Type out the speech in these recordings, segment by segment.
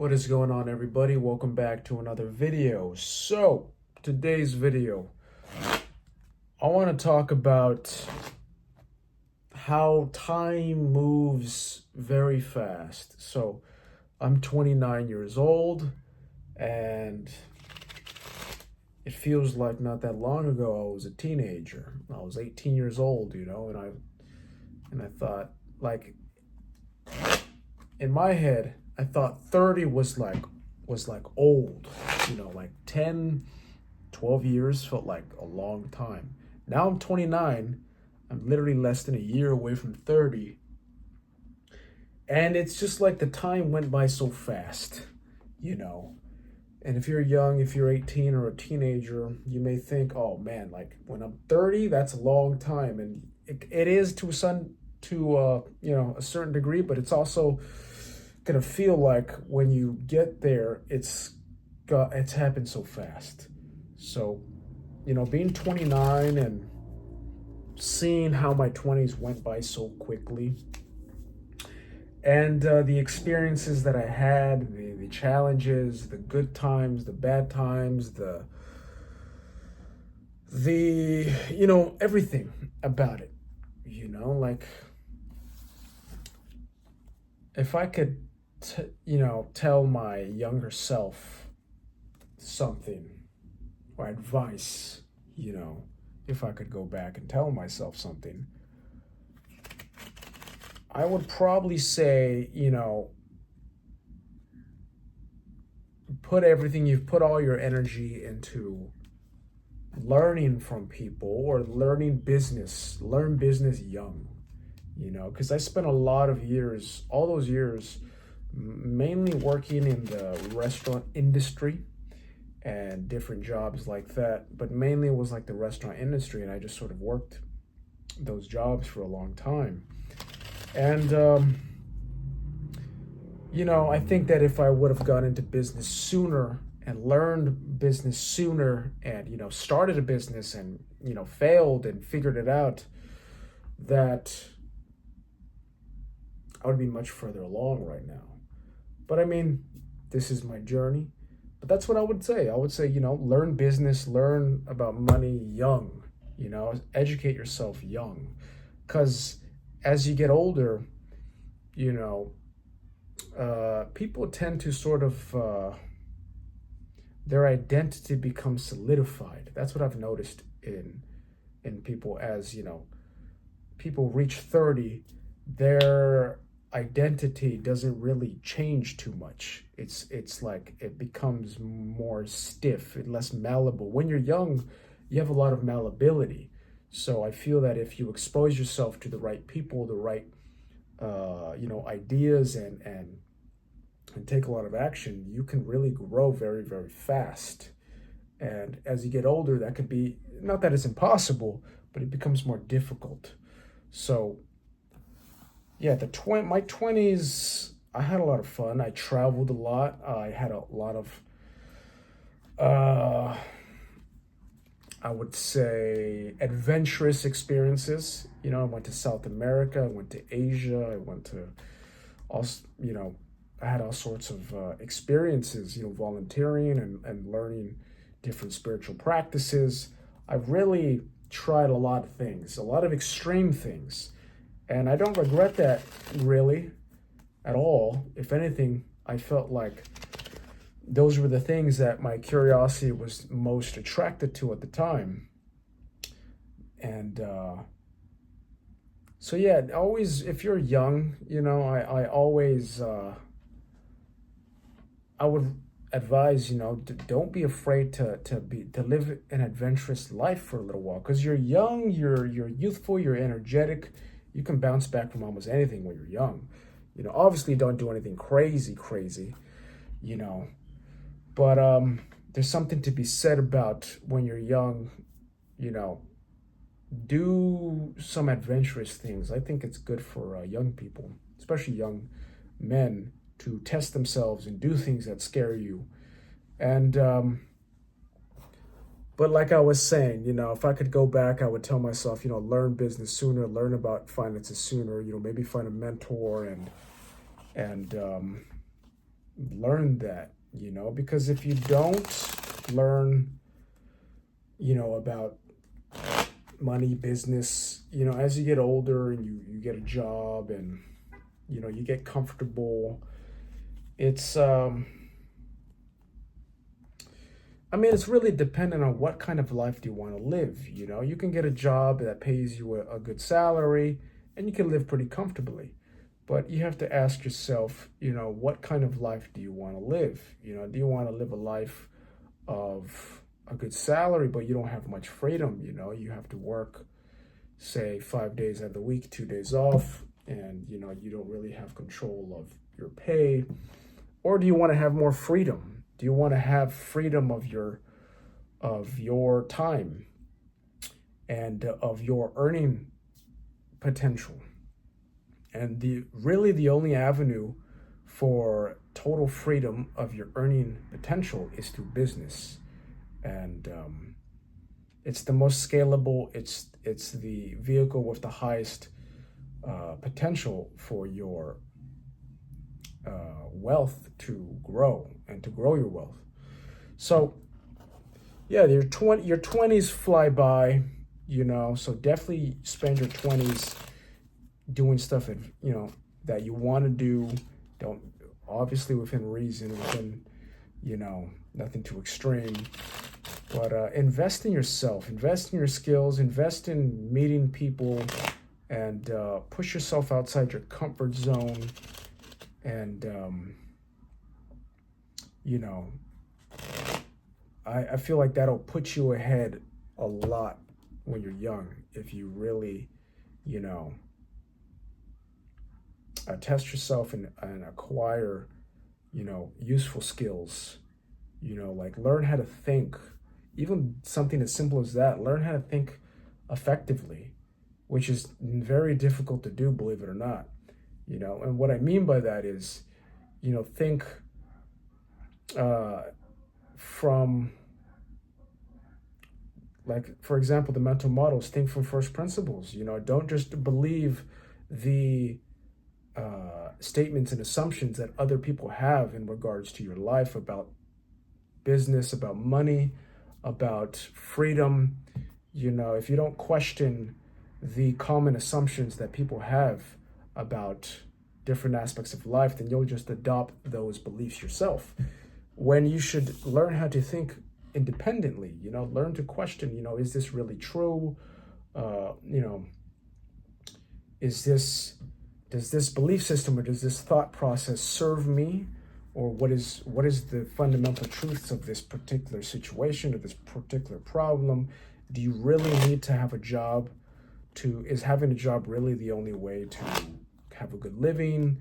What is going on, everybody? Welcome back to another video. So, today's video, I want to talk about how time moves very fast. So, I'm 29 years old, and it feels like not that long ago I was a teenager. I was 18 years old, and I thought, like, in my head, I thought 30 was like old, like 10, 12 years felt like a long time. Now I'm 29. I'm literally less than a year away from 30. And it's just like the time went by so fast, you know. And if you're young, if you're 18 or a teenager, you may think, oh man, like when I'm 30, that's a long time. And it is to a certain degree, but it's also gonna feel like when you get there, it's happened so fast. So, being 29 and seeing how my 20s went by so quickly, and the experiences that I had, the challenges, the good times, the bad times, the everything about it. Like if I could tell my younger self something or advice, if I could go back and tell myself something, I would probably say, put all your energy into learning from people or learn business young, because I spent a lot of years, all those years, mainly working in the restaurant industry and different jobs like that, but mainly it was like the restaurant industry, and I just sort of worked those jobs for a long time. And I think that if I would have gone into business sooner and learned business sooner and started a business and failed and figured it out, that I would be much further along right now. But I mean, this is my journey. But that's what I would say. I would say, learn business, learn about money young, educate yourself young. Because as you get older, people tend to sort of, their identity becomes solidified. That's what I've noticed in people as, people reach 30, their identity doesn't really change too much. It's like it becomes more stiff and less malleable. When you're young, you have a lot of malleability. So I feel that if you expose yourself to the right people, the right ideas, and take a lot of action, you can really grow very, very fast. And as you get older, that could be, not that it's impossible, but it becomes more difficult. So yeah, my 20s, I had a lot of fun. I traveled a lot. I had a lot of, I would say, adventurous experiences. I went to South America. I went to Asia. I went to, also, I had all sorts of experiences, volunteering and learning different spiritual practices. I've really tried a lot of things, a lot of extreme things. And I don't regret that really at all. If anything, I felt like those were the things that my curiosity was most attracted to at the time. And so yeah, always, if you're young, I always, I would advise, don't be afraid to live an adventurous life for a little while, because you're young, you're youthful, you're energetic. You can bounce back from almost anything when you're young. Obviously don't do anything crazy, but there's something to be said about when you're young, do some adventurous things. I think it's good for young people, especially young men, to test themselves and do things that scare you. And but like I was saying, if I could go back, I would tell myself, learn business sooner, learn about finances sooner, maybe find a mentor and learn that, because if you don't learn, about money, business, as you get older and you get a job and, you get comfortable, it's, it's really dependent on what kind of life do you want to live. You can get a job that pays you a good salary and you can live pretty comfortably. But you have to ask yourself, what kind of life do you want to live? Do you want to live a life of a good salary, but you don't have much freedom? You have to work, say, 5 days out of the week, 2 days off, and, you don't really have control of your pay. Or do you want to have more freedom? Do you want to have freedom of your time and of your earning potential? And the only avenue for total freedom of your earning potential is through business. And it's the most scalable, it's the vehicle with the highest potential for your wealth to grow and to grow your wealth. So yeah, your 20s fly by, so definitely spend your 20s doing stuff that that you want to do. Don't, obviously within reason, within nothing too extreme, but invest in yourself, invest in your skills, invest in meeting people, and push yourself outside your comfort zone. And I feel like that'll put you ahead a lot when you're young, if you really test yourself and acquire, useful skills, like learn how to think, even something as simple as that, learn how to think effectively, which is very difficult to do, believe it or not, and what I mean by that is, think from, like, for example, the mental models, think from first principles, don't just believe the statements and assumptions that other people have in regards to your life, about business, about money, about freedom. If you don't question the common assumptions that people have about different aspects of life, then you'll just adopt those beliefs yourself. When you should learn how to think independently, learn to question, is this really true? Does this belief system or does this thought process serve me? Or what is the fundamental truths of this particular situation or this particular problem? Do you really need to have a job? Is having a job really the only way to have a good living?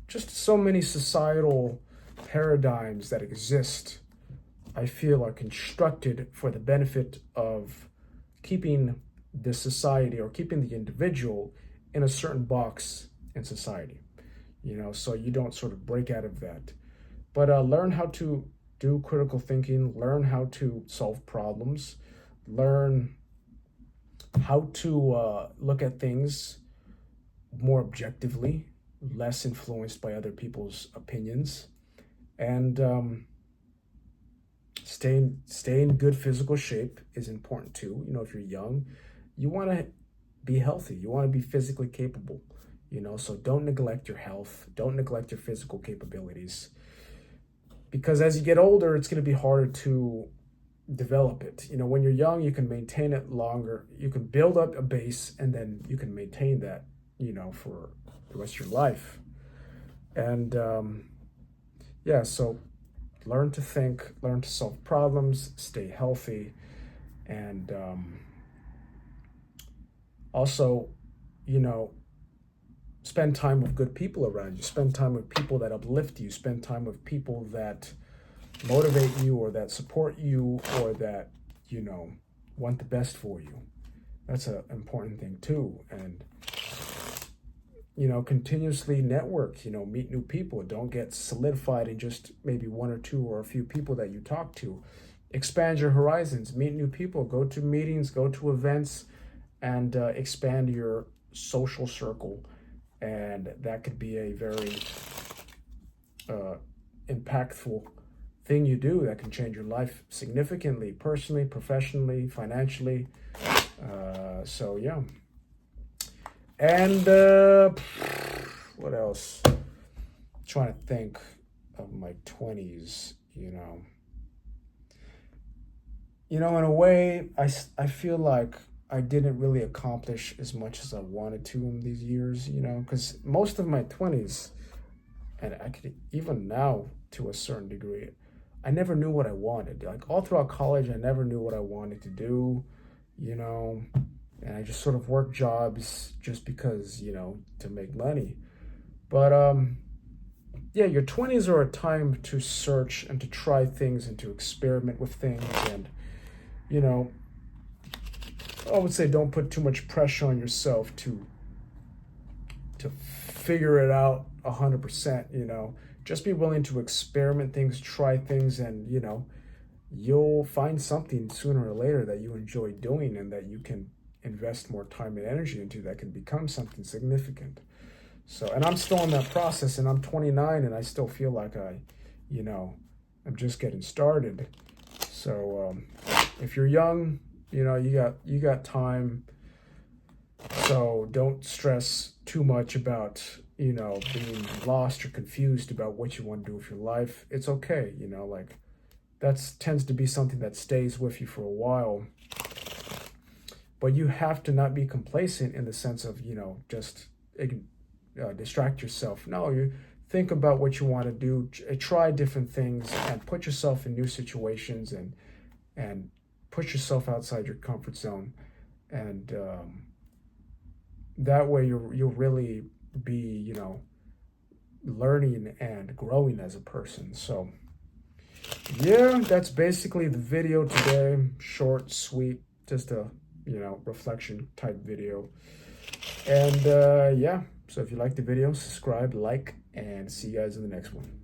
Just so many societal paradigms that exist, I feel, are constructed for the benefit of keeping the society or keeping the individual in a certain box in society, so you don't sort of break out of that. But learn how to do critical thinking, learn how to solve problems, learn how to look at things more objectively, less influenced by other people's opinions, and stay in good physical shape is important too. If you're young, you want to be healthy, you want to be physically capable, so don't neglect your health, don't neglect your physical capabilities, because as you get older, it's going to be harder to develop it. When you're young, you can maintain it longer, you can build up a base, and then you can maintain that, for the rest of your life. And so learn to think, learn to solve problems, stay healthy, and also, spend time with good people around you, spend time with people that uplift you, spend time with people that motivate you or that support you or that, want the best for you. That's an important thing too. And, continuously network, meet new people. Don't get solidified in just maybe one or two or a few people that you talk to. Expand your horizons, meet new people, go to meetings, go to events, and expand your social circle. And that could be a very impactful thing you do that can change your life significantly, personally, professionally, financially. So yeah. And what else? Trying to think of my 20s, in a way, I feel like I didn't really accomplish as much as I wanted to in these years, because most of my 20s, and I could even now to a certain degree, I never knew what I wanted. Like all throughout college, I never knew what I wanted to do, and I just sort of worked jobs just because, to make money. But yeah, your 20s are a time to search and to try things and to experiment with things. And, I would say don't put too much pressure on yourself to figure it out 100%. Just be willing to experiment things, try things, and, you'll find something sooner or later that you enjoy doing and that you can invest more time and energy into that can become something significant. So, and I'm still in that process, and I'm 29 and I still feel like I'm just getting started. So, if you're young, you got time. So don't stress too much about, being lost or confused about what you want to do with your life. It's okay, like that tends to be something that stays with you for a while. But you have to not be complacent in the sense of, just distract yourself. No, you think about what you want to do, try different things, and put yourself in new situations and push yourself outside your comfort zone. And that way you'll really be, learning and growing as a person. So yeah, that's basically the video today. Short, sweet, just a, reflection type video. And yeah, so if you like the video, subscribe, like, and see you guys in the next one.